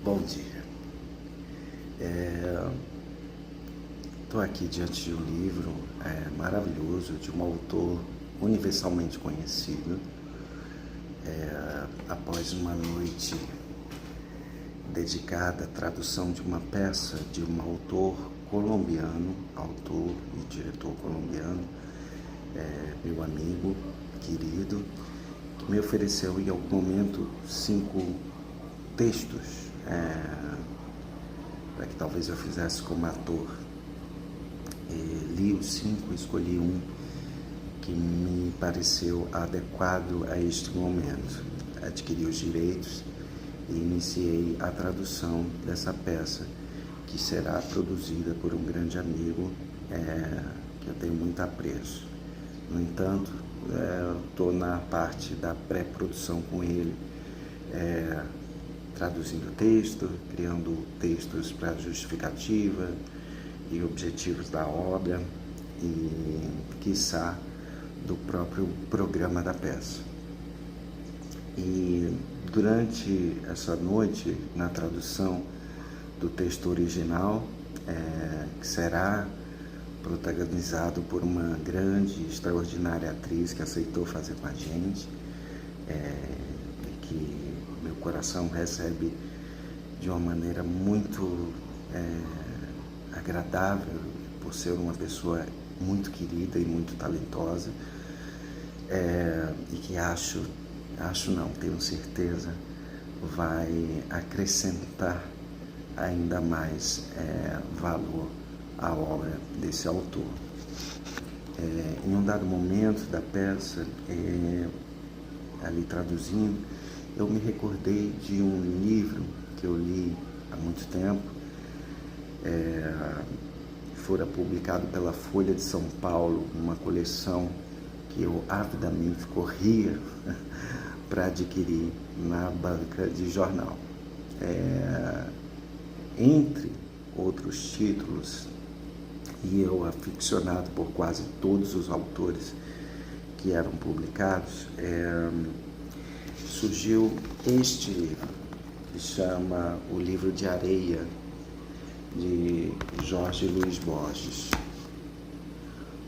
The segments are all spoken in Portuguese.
Bom dia. Estou aqui diante de um livro maravilhoso de um autor universalmente conhecido. Após uma noite dedicada à tradução de uma peça de um autor colombiano, autor e diretor colombiano, meu amigo querido, que me ofereceu em algum momento 5 textos para que talvez eu fizesse como ator. Li os 5, escolhi um que me pareceu adequado a este momento. Adquiri os direitos e iniciei a tradução dessa peça, que será produzida por um grande amigo que eu tenho muito apreço. No entanto, estou na parte da pré-produção com ele, traduzindo texto, criando textos para justificativa e objetivos da obra e, quiçá, do próprio programa da peça. E durante essa noite, na tradução do texto original, que será protagonizado por uma grande e extraordinária atriz que aceitou fazer com a gente, e que meu coração recebe de uma maneira muito agradável, por ser uma pessoa muito querida e muito talentosa, e que tenho certeza, vai acrescentar ainda mais valor à obra desse autor. Em um dado momento da peça, ali traduzindo, eu me recordei de um livro que eu li há muito tempo, fora publicado pela Folha de São Paulo, uma coleção que eu avidamente corria para adquirir na banca de jornal. Entre outros títulos, e eu aficionado por quase todos os autores que eram publicados, surgiu este livro, que chama O Livro de Areia, de Jorge Luis Borges.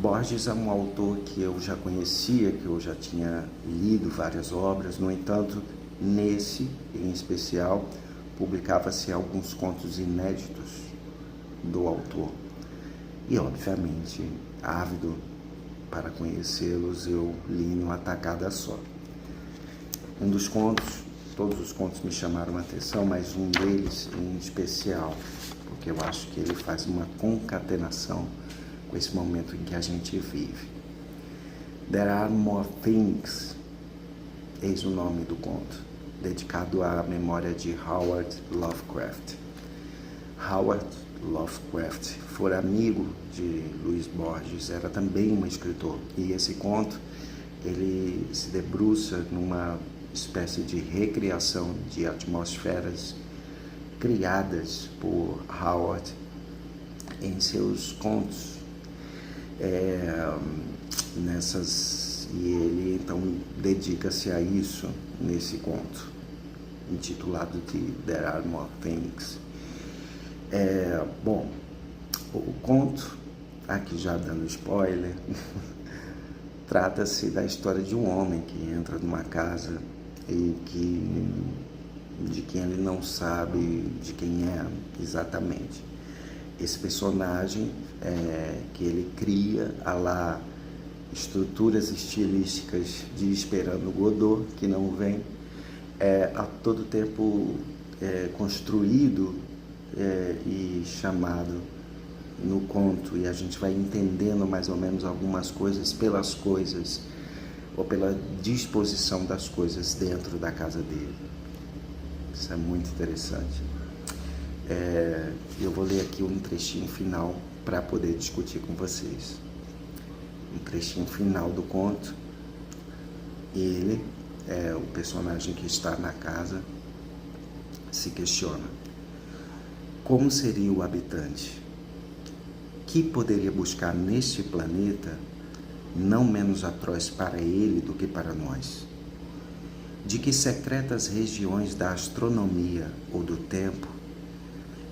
Borges é um autor que eu já conhecia, que eu já tinha lido várias obras. No entanto, nesse em especial, publicava-se alguns contos inéditos do autor. E, obviamente, ávido para conhecê-los, eu li numa tacada só. Um dos contos, todos os contos me chamaram a atenção, mas um deles em especial, porque eu acho que ele faz uma concatenação com esse momento em que a gente vive. There Are More Things, eis o nome do conto, dedicado à memória de Howard Lovecraft. Howard Lovecraft fora amigo de Luis Borges, era também um escritor, e esse conto ele se debruça numa espécie de recriação de atmosferas criadas por Howard em seus contos. E ele então dedica-se a isso nesse conto, intitulado de There Are More Things. Bom, o conto, aqui já dando spoiler, trata-se da história de um homem que entra numa casa e de quem ele não sabe de quem é exatamente. Esse personagem que ele cria à la estruturas estilísticas de Esperando Godot, que não vem, a todo tempo construído e chamado no conto, e a gente vai entendendo mais ou menos algumas coisas pelas coisas, ou pela disposição das coisas dentro da casa dele. Isso é muito interessante. Eu vou ler aqui um trechinho final para poder discutir com vocês. Um trechinho final do conto. Ele, o personagem que está na casa, se questiona: como seria o habitante? Que poderia buscar neste planeta não menos atroz para ele do que para nós? de que secretas regiões da astronomia ou do tempo,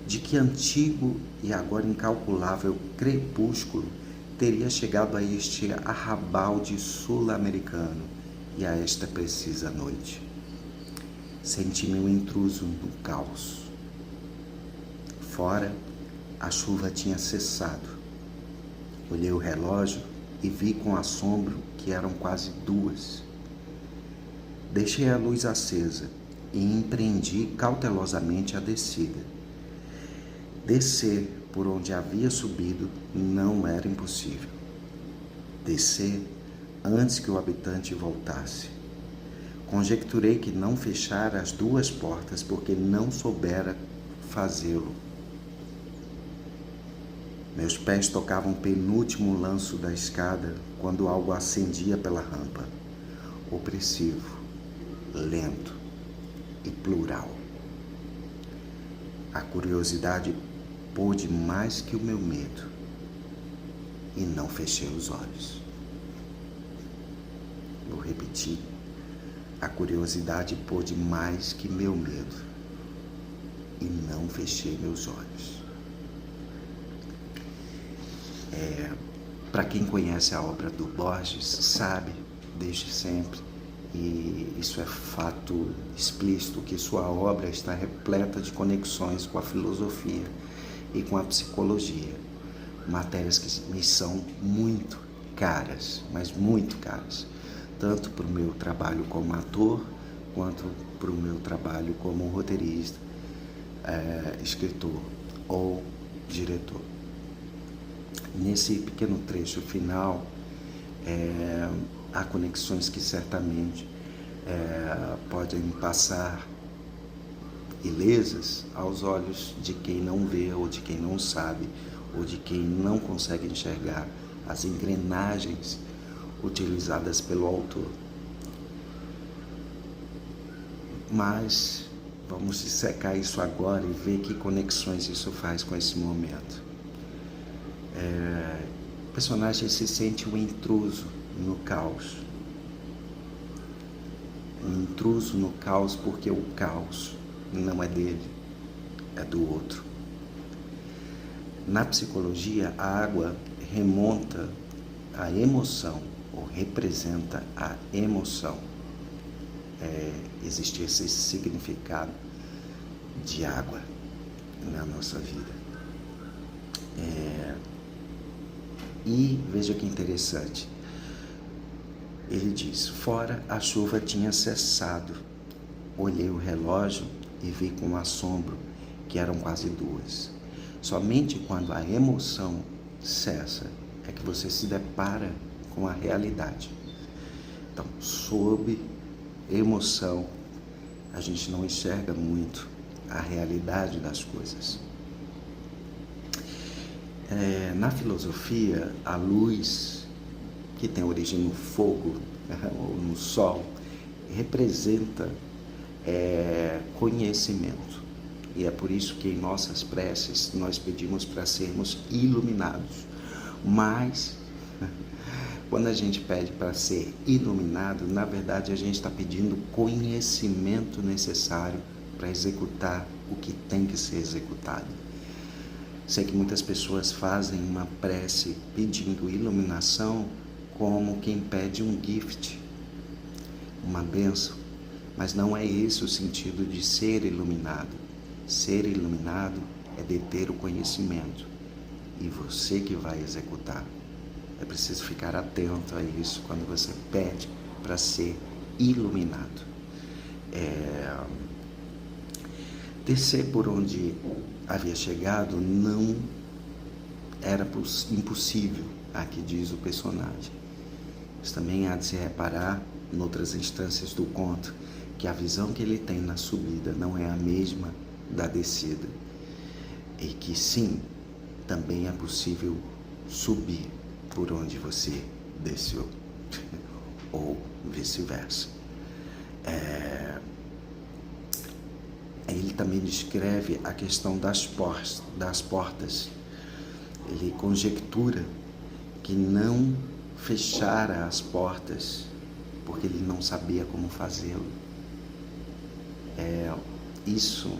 de que antigo e agora incalculável crepúsculo teria chegado a este arrabalde sul-americano e a esta precisa noite. Senti-me um intruso no caos. Fora, a chuva tinha cessado. Olhei o relógio e vi com assombro que eram quase 2. Deixei a luz acesa e empreendi cautelosamente a descida. Descer por onde havia subido não era impossível. Descer antes que o habitante voltasse. Conjecturei que não fechara as 2 portas porque não soubera fazê-lo. Meus pés tocavam o penúltimo lanço da escada quando algo ascendia pela rampa. Opressivo, lento e plural. A curiosidade pôde mais que o meu medo e não fechei os olhos. Vou repetir. A curiosidade pôde mais que meu medo e não fechei meus olhos. Para quem conhece a obra do Borges, sabe, desde sempre, e isso é fato explícito, que sua obra está repleta de conexões com a filosofia e com a psicologia, matérias que me são muito caras, mas muito caras, tanto para o meu trabalho como ator, quanto para o meu trabalho como roteirista, escritor ou diretor. Nesse pequeno trecho final, há conexões que certamente podem passar ilesas aos olhos de quem não vê, ou de quem não sabe, ou de quem não consegue enxergar as engrenagens utilizadas pelo autor. Mas vamos dissecar isso agora e ver que conexões isso faz com esse momento. O personagem se sente um intruso no caos. Um intruso no caos porque o caos não é dele, é do outro. Na psicologia, a água remonta a emoção, ou representa a emoção. Existe esse significado de água na nossa vida. E veja que interessante. Ele diz: fora a chuva tinha cessado. Olhei o relógio e vi com assombro que eram quase 2. Somente quando a emoção cessa é que você se depara com a realidade. Então, sob emoção, a gente não enxerga muito a realidade das coisas. Na filosofia, a luz, que tem origem no fogo ou no sol, representa conhecimento. E é por isso que em nossas preces nós pedimos para sermos iluminados. Mas, quando a gente pede para ser iluminado, na verdade a gente está pedindo conhecimento necessário para executar o que tem que ser executado. Sei que muitas pessoas fazem uma prece pedindo iluminação como quem pede um gift, uma bênção, mas não é esse o sentido de ser iluminado. Ser iluminado é deter o conhecimento e você que vai executar. É preciso ficar atento a isso quando você pede para ser iluminado. Descer por onde havia chegado não era impossível, aqui diz o personagem. Mas também há de se reparar, em outras instâncias do conto, que a visão que ele tem na subida não é a mesma da descida. E que sim, também é possível subir por onde você desceu, ou vice-versa. Ele também descreve a questão das portas. Ele conjectura que não fechara as portas porque ele não sabia como fazê-lo. Isso,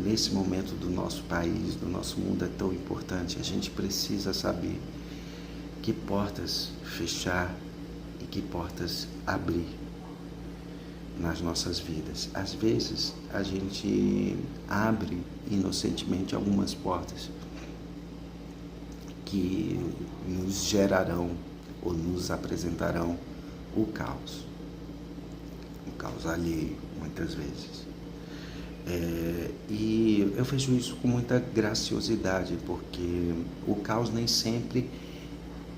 nesse momento do nosso país, do nosso mundo, é tão importante. A gente precisa saber que portas fechar e que portas abrir nas nossas vidas. Às vezes, a gente abre inocentemente algumas portas que nos gerarão ou nos apresentarão o caos alheio, muitas vezes. E eu vejo isso com muita graciosidade, porque o caos nem sempre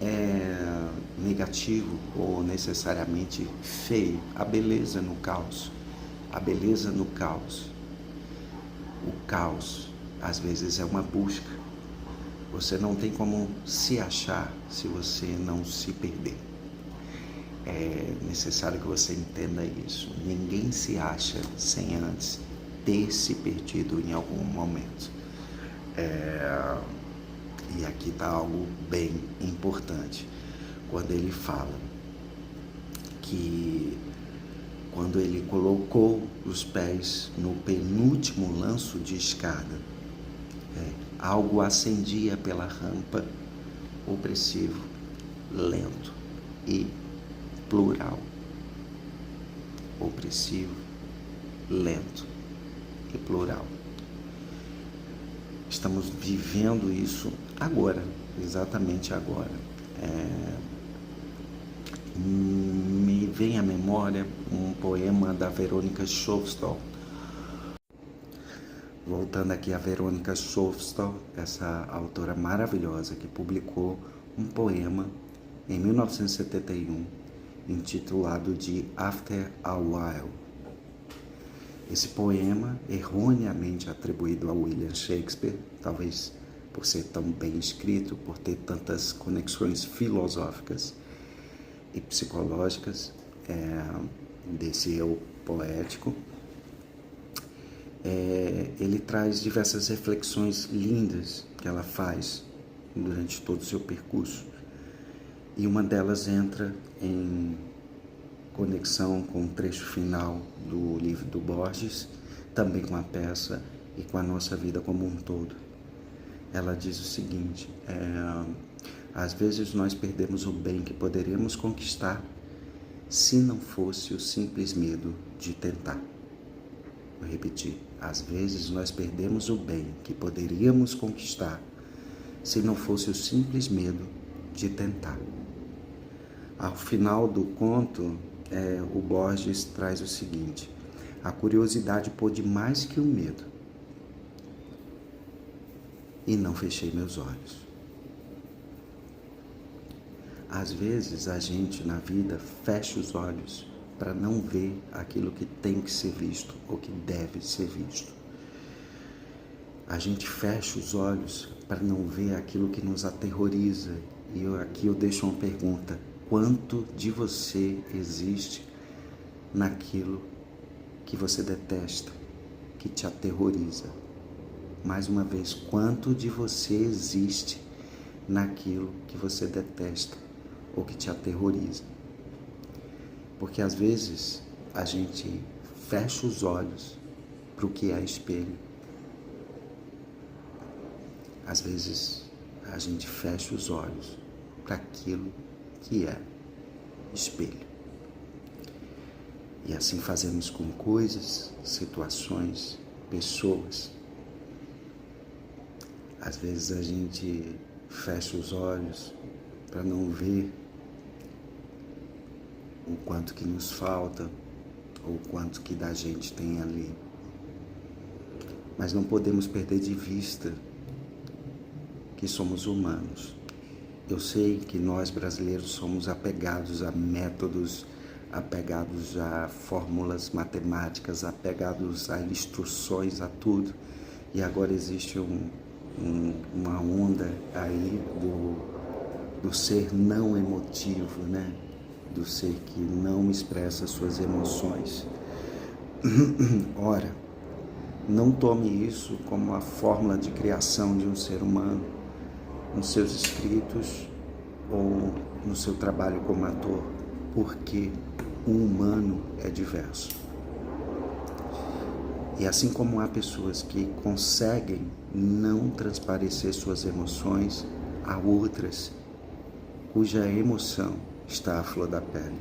é negativo ou necessariamente feio. A beleza no caos, o caos às vezes é uma busca. Você não tem como se achar se você não se perder. É necessário que você entenda isso. Ninguém se acha sem antes ter se perdido em algum momento. E aqui está algo bem importante. Quando ele fala que quando ele colocou os pés no penúltimo lanço de escada, algo ascendia pela rampa, opressivo, lento e plural. Opressivo, lento e plural. Estamos vivendo isso agora, exatamente agora. Me vem à memória um poema da Verônica Schofstall. Voltando aqui a Verônica Schofstall, essa autora maravilhosa que publicou um poema em 1971, intitulado de After a While. Esse poema, erroneamente atribuído a William Shakespeare, talvez por ser tão bem escrito, por ter tantas conexões filosóficas e psicológicas desse eu poético, ele traz diversas reflexões lindas que ela faz durante todo o seu percurso. E uma delas entra em conexão com o trecho final do livro do Borges, também com a peça e com a nossa vida como um todo. Ela diz o seguinte: às vezes nós perdemos o bem que poderíamos conquistar se não fosse o simples medo de tentar. Vou repetir: às vezes nós perdemos o bem que poderíamos conquistar se não fosse o simples medo de tentar. Ao final do conto, o Borges traz o seguinte: a curiosidade pôde mais que o medo, e não fechei meus olhos. Às vezes a gente na vida fecha os olhos para não ver aquilo que tem que ser visto ou que deve ser visto. A gente fecha os olhos para não ver aquilo que nos aterroriza. E aqui eu deixo uma pergunta: quanto de você existe naquilo que você detesta, que te aterroriza? Mais uma vez, quanto de você existe naquilo que você detesta ou que te aterroriza? Porque às vezes a gente fecha os olhos para o que é espelho. Às vezes a gente fecha os olhos para aquilo que é espelho. E assim fazemos com coisas, situações, pessoas. Às vezes a gente fecha os olhos para não ver o quanto que nos falta ou o quanto que da gente tem ali. Mas não podemos perder de vista que somos humanos. Eu sei que nós brasileiros somos apegados a métodos, apegados a fórmulas matemáticas, apegados a instruções, a tudo. E agora existe uma onda aí do ser não emotivo, né? Do ser que não expressa suas emoções. Ora, não tome isso como a fórmula de criação de um ser humano, nos seus escritos ou no seu trabalho como ator, porque o humano é diverso. E assim como há pessoas que conseguem não transparecer suas emoções, há outras cuja emoção está à flor da pele.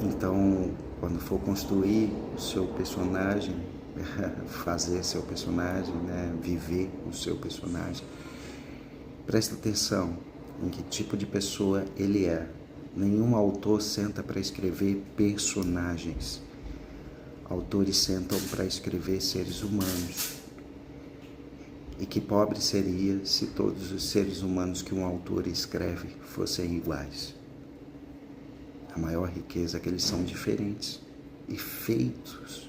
Então, quando for construir o seu personagem, fazer seu personagem, né, viver o seu personagem, preste atenção em que tipo de pessoa ele é. Nenhum autor senta para escrever personagens. Autores sentam para escrever seres humanos. E que pobre seria se todos os seres humanos que um autor escreve fossem iguais. A maior riqueza é que eles são diferentes e feitos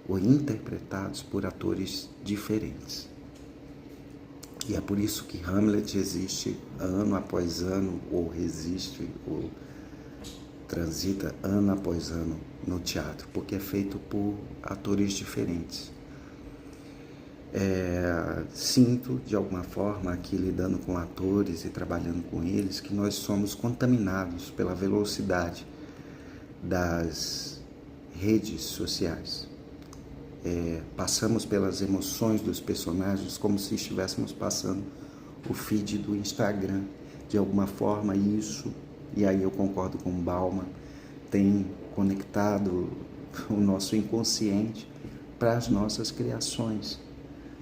ou interpretados por atores diferentes. E é por isso que Hamlet existe ano após ano, ou resiste, ou transita ano após ano no teatro, porque é feito por atores diferentes. Sinto, de alguma forma, aqui lidando com atores e trabalhando com eles, que nós somos contaminados pela velocidade das redes sociais. Passamos pelas emoções dos personagens como se estivéssemos passando o feed do Instagram. De alguma forma isso, e aí eu concordo com o Bauman, tem conectado o nosso inconsciente para as nossas criações.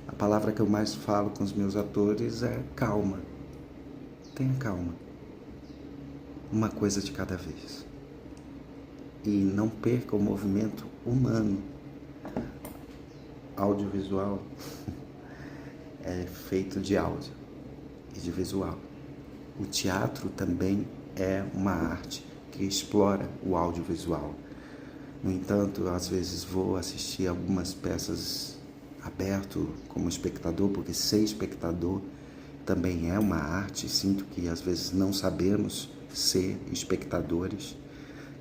A palavra que eu mais falo com os meus atores é calma. Tenha calma. Uma coisa de cada vez. E não perca o movimento humano. Audiovisual é feito de áudio e de visual. O teatro também é uma arte que explora o audiovisual. No entanto, às vezes vou assistir algumas peças aberto como espectador, porque ser espectador também é uma arte. Sinto que às vezes não sabemos ser espectadores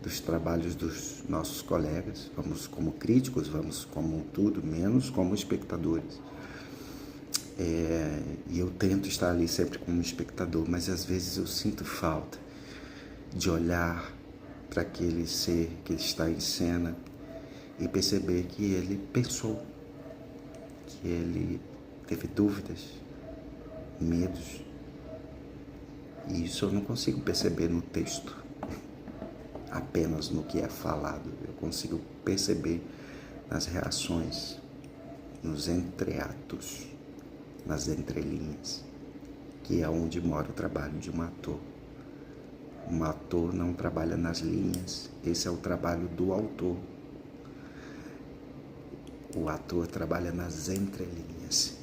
dos trabalhos dos nossos colegas. Vamos como críticos, vamos como tudo, menos como espectadores. E eu tento estar ali sempre como espectador, mas às vezes eu sinto falta de olhar para aquele ser que está em cena e perceber que ele pensou, que ele teve dúvidas, medos. E isso eu não consigo perceber no texto, apenas no que é falado. Eu consigo perceber nas reações, nos entreatos, nas entrelinhas, que é onde mora o trabalho de um ator. Um ator não trabalha nas linhas, esse é o trabalho do autor. O ator trabalha nas entrelinhas.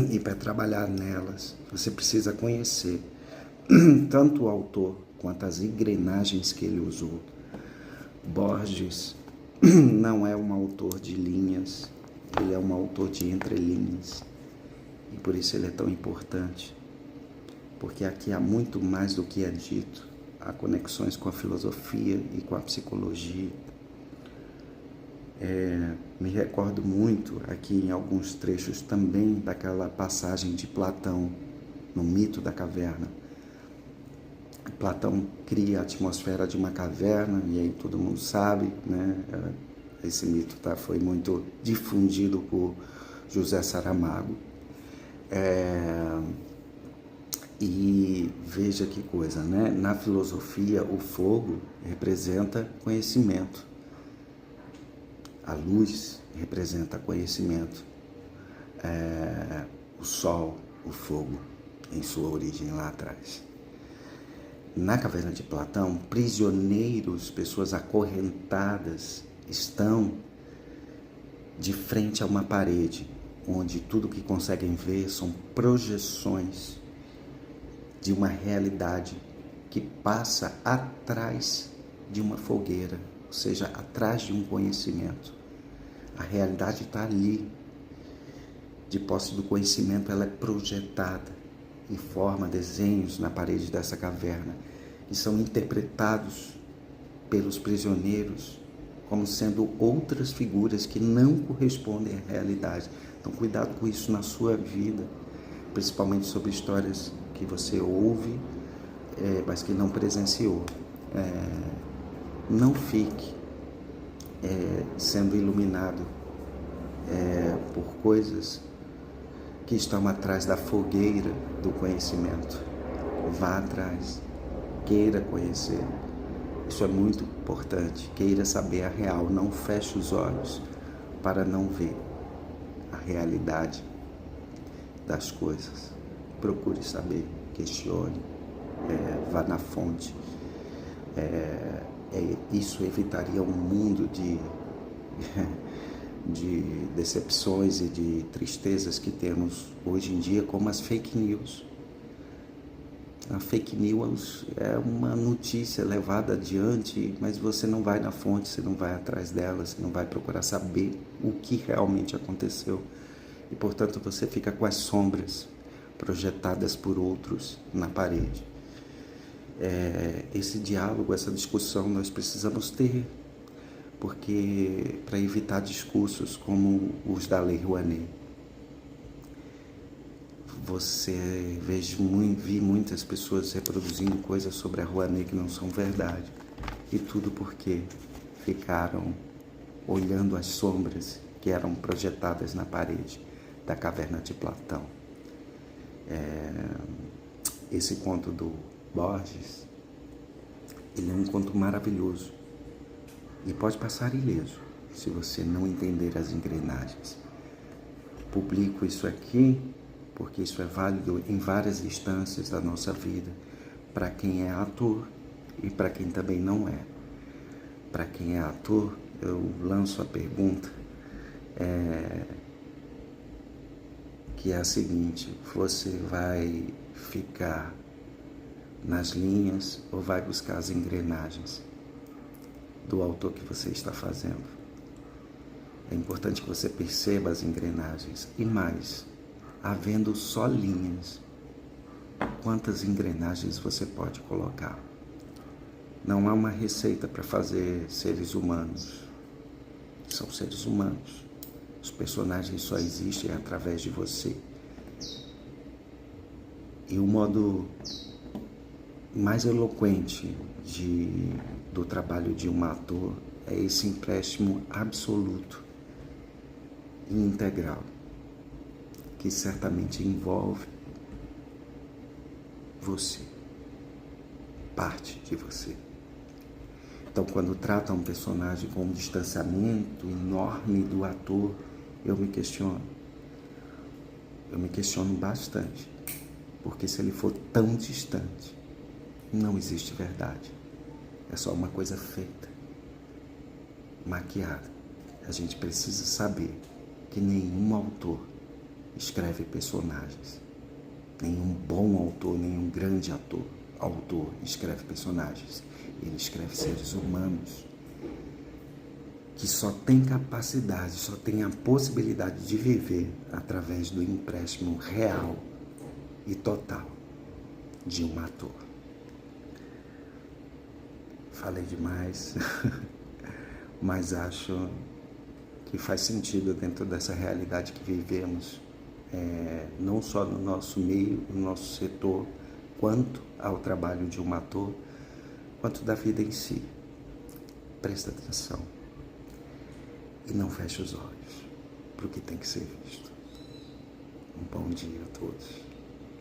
E para trabalhar nelas, você precisa conhecer tanto o autor quanto as engrenagens que ele usou. Borges não é um autor de linhas, ele é um autor de entrelinhas. E por isso ele é tão importante. Porque aqui há muito mais do que é dito. Há conexões com a filosofia e com a psicologia. Me recordo muito aqui em alguns trechos também daquela passagem de Platão no mito da caverna. Platão cria a atmosfera de uma caverna, e aí todo mundo sabe, né? Esse mito foi muito difundido por José Saramago. E veja que coisa, né? Na filosofia, o fogo representa conhecimento. A luz representa conhecimento. O sol, o fogo, em sua origem lá atrás. Na caverna de Platão, prisioneiros, pessoas acorrentadas, estão de frente a uma parede, onde tudo que conseguem ver são projeções de uma realidade que passa atrás de uma fogueira, ou seja, atrás de um conhecimento. A realidade está ali. De posse do conhecimento, ela é projetada e forma desenhos na parede dessa caverna, que são interpretados pelos prisioneiros como sendo outras figuras que não correspondem à realidade. Então, cuidado com isso na sua vida, principalmente sobre histórias que você ouve, mas que não presenciou. Não fique sendo iluminado por coisas que estão atrás da fogueira do conhecimento. Vá atrás, queira conhecer. Isso é muito importante. Queira saber a real, não feche os olhos para não ver a realidade das coisas. Procure saber, questione, vá na fonte. Isso evitaria um mundo de decepções e de tristezas que temos hoje em dia, como as fake news. A fake news é uma notícia levada adiante, mas você não vai na fonte, você não vai atrás dela, você não vai procurar saber o que realmente aconteceu. E, portanto, você fica com as sombras projetadas por outros na parede. Esse diálogo, essa discussão nós precisamos ter, porque para evitar discursos como os da Lei Rouanet. Vi muitas pessoas reproduzindo coisas sobre a Rouanet que não são verdade. E tudo porque ficaram olhando as sombras que eram projetadas na parede da caverna de Platão. Esse conto do Borges, ele é um conto maravilhoso e pode passar ileso se você não entender as engrenagens. Publico isso aqui porque isso é válido em várias instâncias da nossa vida, para quem é ator e para quem também não é. Para quem é ator, eu lanço a pergunta, que é a seguinte: você vai ficar nas linhas ou vai buscar as engrenagens do autor que você está fazendo? É importante que você perceba as engrenagens. E mais, havendo só linhas, quantas engrenagens você pode colocar? Não há uma receita para fazer seres humanos. São seres humanos. Os personagens só existem através de você. E o modo mais eloquente do trabalho de um ator é esse empréstimo absoluto e integral, que certamente envolve você, parte de você. Então, quando trata um personagem com um distanciamento enorme do ator, eu me questiono bastante, porque se ele for tão distante, não existe verdade. É só uma coisa feita, maquiada. A gente precisa saber que nenhum autor escreve personagens. Nenhum bom autor, nenhum grande autor escreve personagens. Ele escreve seres humanos que só tem capacidade, só tem a possibilidade de viver através do empréstimo real e total de um ator. Falei demais, mas acho que faz sentido dentro dessa realidade que vivemos, não só no nosso meio, no nosso setor, quanto ao trabalho de um ator, quanto da vida em si. Presta atenção e não feche os olhos para o que tem que ser visto. Um bom dia a todos.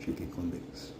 Fiquem com Deus.